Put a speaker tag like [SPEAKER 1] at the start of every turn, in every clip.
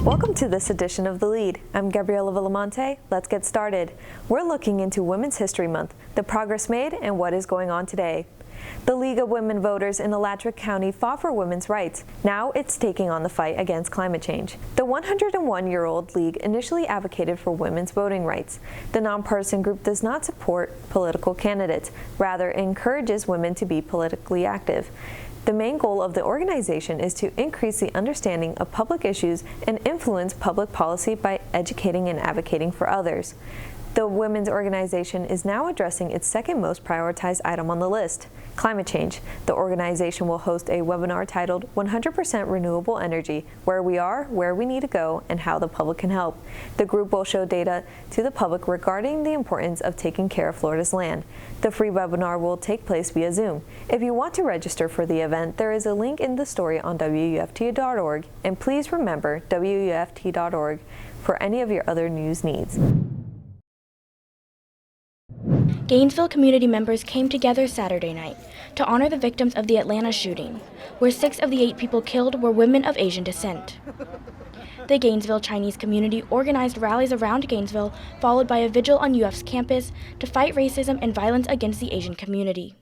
[SPEAKER 1] Welcome to this edition of The Lead. I'm Gabriela Villamonte. Let's get started. We're looking into Women's History Month, the progress made, and what is going on today. The League of Women Voters in Alachua County fought for women's rights. Now it's taking on the fight against climate change. The 101-year-old league initially advocated for women's voting rights. The nonpartisan group does not support political candidates, rather it encourages women to be politically active. The main goal of the organization is to increase the understanding of public issues and influence public policy by educating and advocating for others. The women's organization is now addressing its second most prioritized item on the list, climate change. The organization will host a webinar titled 100% Renewable Energy, Where We Are, Where We Need to Go, and How the Public Can Help. The group will show data to the public regarding the importance of taking care of Florida's land. The free webinar will take place via Zoom. If you want to register for the event, there is a link in the story on WUFT.org, and please remember WUFT.org for any of your other news needs.
[SPEAKER 2] Gainesville community members came together Saturday night to honor the victims of the Atlanta shooting, where 6 of the 8 people killed were women of Asian descent. The Gainesville Chinese community organized rallies around Gainesville, followed by a vigil on UF's campus to fight racism and violence against the Asian community.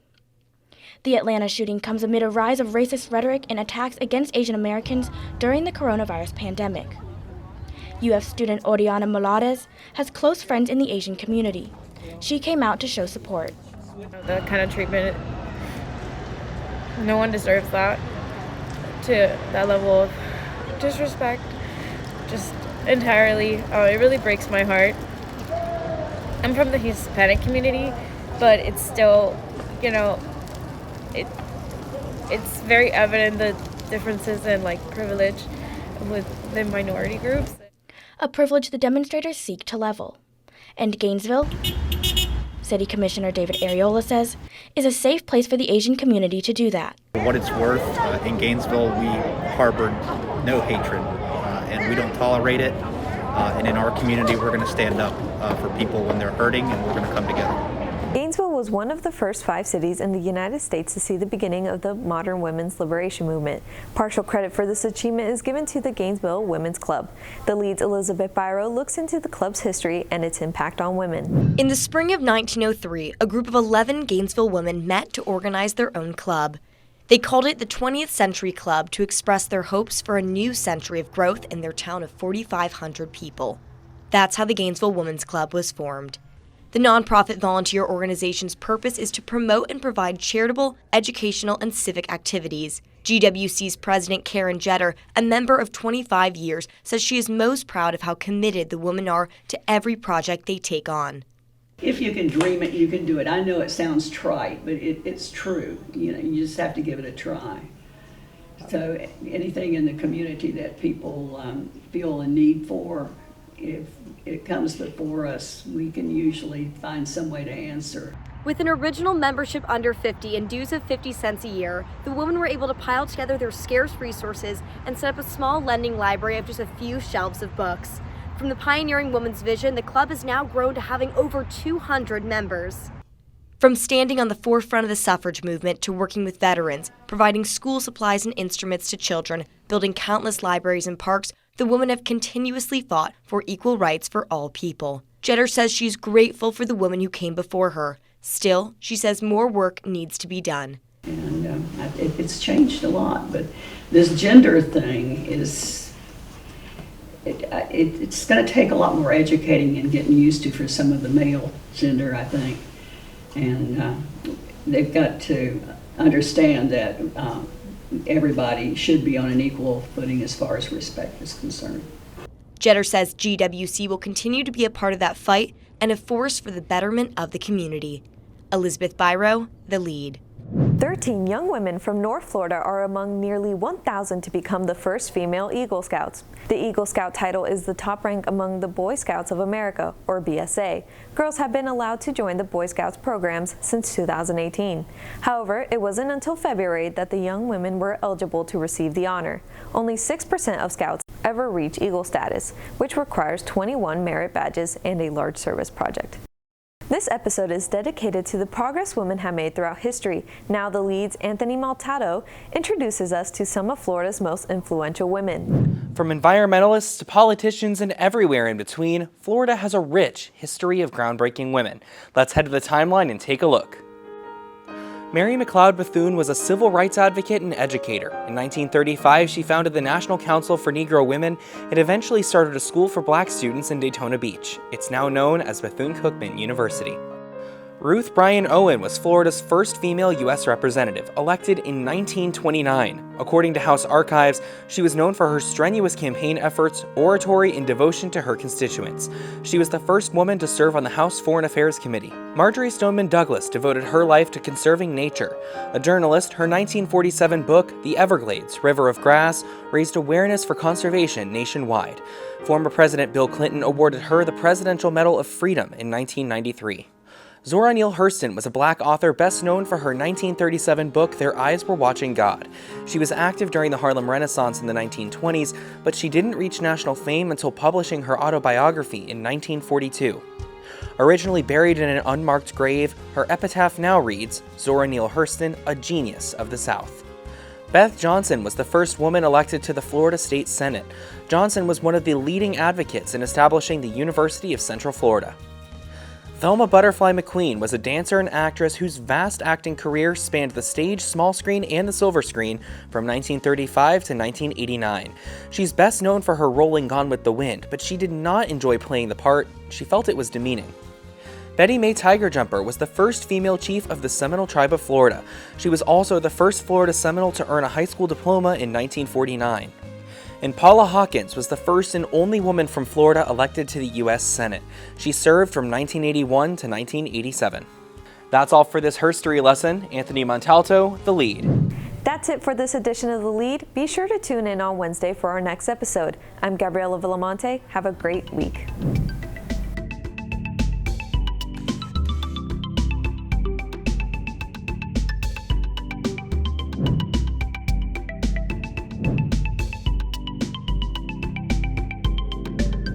[SPEAKER 2] The Atlanta shooting comes amid a rise of racist rhetoric and attacks against Asian Americans during the coronavirus pandemic. UF student Oriana Melades has close friends in the Asian community. She came out to show support.
[SPEAKER 3] The kind of treatment, no one deserves that, to that level of disrespect, just entirely. It really breaks my heart. I'm from the Hispanic community, but it's still, it's very evident the differences in privilege with the minority groups.
[SPEAKER 2] A privilege the demonstrators seek to level. And Gainesville, City Commissioner David Arreola says, is a safe place for the Asian community to do that.
[SPEAKER 4] For what it's worth, in Gainesville we harbor no hatred and we don't tolerate it. And in our community we're going to stand up for people when they're hurting, and we're going to come together.
[SPEAKER 1] Gainesville was one of the first 5 cities in the United States to see the beginning of the modern women's liberation movement. Partial credit for this achievement is given to the Gainesville Women's Club. The Lead's Elizabeth Byro looks into the club's history and its impact on women.
[SPEAKER 5] In the spring of 1903, a group of 11 Gainesville women met to organize their own club. They called it the 20th Century Club to express their hopes for a new century of growth in their town of 4,500 people. That's how the Gainesville Women's Club was formed. The nonprofit volunteer organization's purpose is to promote and provide charitable, educational, and civic activities. GWC's president, Karen Jetter, a member of 25 years, says she is most proud of how committed the women are to every project they take on.
[SPEAKER 6] If you can dream it, you can do it. I know it sounds trite, but it's true. You just have to give it a try. So anything in the community that people feel a need for, if it comes before us, we can usually find some way to answer.
[SPEAKER 5] With an original membership under 50 and dues of 50 cents a year, the women were able to pile together their scarce resources and set up a small lending library of just a few shelves of books. From the pioneering woman's vision, the club has now grown to having over 200 members. From standing on the forefront of the suffrage movement to working with veterans, providing school supplies and instruments to children, building countless libraries and parks, the women have continuously fought for equal rights for all people. Jetter says she's grateful for the women who came before her. Still, she says more work needs to be done.
[SPEAKER 6] And it's changed a lot, but this gender thing is, it's going to take a lot more educating and getting used to for some of the male gender, I think. And they've got to understand that everybody should be on an equal footing as far as respect is concerned.
[SPEAKER 5] Jetter says GWC will continue to be a part of that fight and a force for the betterment of the community. Elizabeth Byro, The Lead.
[SPEAKER 1] 13 young women from North Florida are among nearly 1,000 to become the first female Eagle Scouts. The Eagle Scout title is the top rank among the Boy Scouts of America, or BSA. Girls have been allowed to join the Boy Scouts programs since 2018. However, it wasn't until February that the young women were eligible to receive the honor. Only 6% of Scouts ever reach Eagle status, which requires 21 merit badges and a large service project. This episode is dedicated to the progress women have made throughout history. Now the Lede's Anthony Maltato introduces us to some of Florida's most influential women.
[SPEAKER 7] From environmentalists to politicians and everywhere in between, Florida has a rich history of groundbreaking women. Let's head to the timeline and take a look. Mary McLeod Bethune was a civil rights advocate and educator. In 1935, she founded the National Council for Negro Women and eventually started a school for black students in Daytona Beach. It's now known as Bethune-Cookman University. Ruth Bryan Owen was Florida's first female U.S. representative, elected in 1929. According to House Archives, she was known for her strenuous campaign efforts, oratory, and devotion to her constituents. She was the first woman to serve on the House Foreign Affairs Committee. Marjory Stoneman Douglas devoted her life to conserving nature. A journalist, her 1947 book, The Everglades, River of Grass, raised awareness for conservation nationwide. Former President Bill Clinton awarded her the Presidential Medal of Freedom in 1993. Zora Neale Hurston was a black author best known for her 1937 book, Their Eyes Were Watching God. She was active during the Harlem Renaissance in the 1920s, but she didn't reach national fame until publishing her autobiography in 1942. Originally buried in an unmarked grave, her epitaph now reads, Zora Neale Hurston, a genius of the South. Beth Johnson was the first woman elected to the Florida State Senate. Johnson was one of the leading advocates in establishing the University of Central Florida. Thelma Butterfly McQueen was a dancer and actress whose vast acting career spanned the stage, small screen, and the silver screen from 1935 to 1989. She's best known for her role in Gone with the Wind, but she did not enjoy playing the part. She felt it was demeaning. Betty Mae Tigerjumper was the first female chief of the Seminole Tribe of Florida. She was also the first Florida Seminole to earn a high school diploma in 1949. And Paula Hawkins was the first and only woman from Florida elected to the U.S. Senate. She served from 1981 to 1987. That's all for this history lesson. Anthony Montalto, The Lead.
[SPEAKER 1] That's it for this edition of The Lead. Be sure to tune in on Wednesday for our next episode. I'm Gabriela Villamonte. Have a great week.